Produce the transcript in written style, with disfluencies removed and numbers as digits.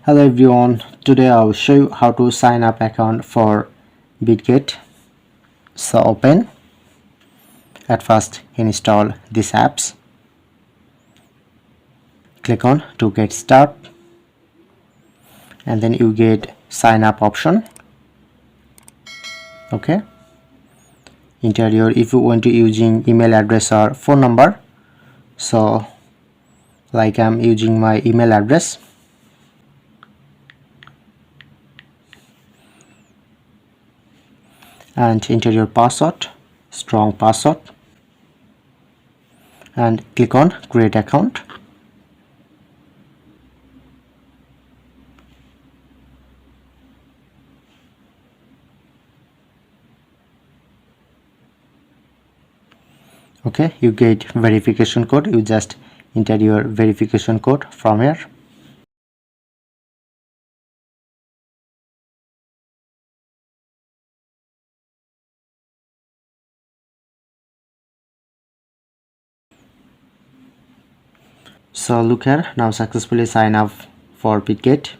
Hello everyone, today I will show you how to sign up account for Bitget. So open, at first install these apps, click on to get start, and then you get sign up option. Okay, enter your, if you want to using email address or phone number, so like I'm using my email address, and enter your password, strong password, and click on create account. Okay, you get verification code. You just enter your verification code from here. So look here, now successfully sign up for Bitget.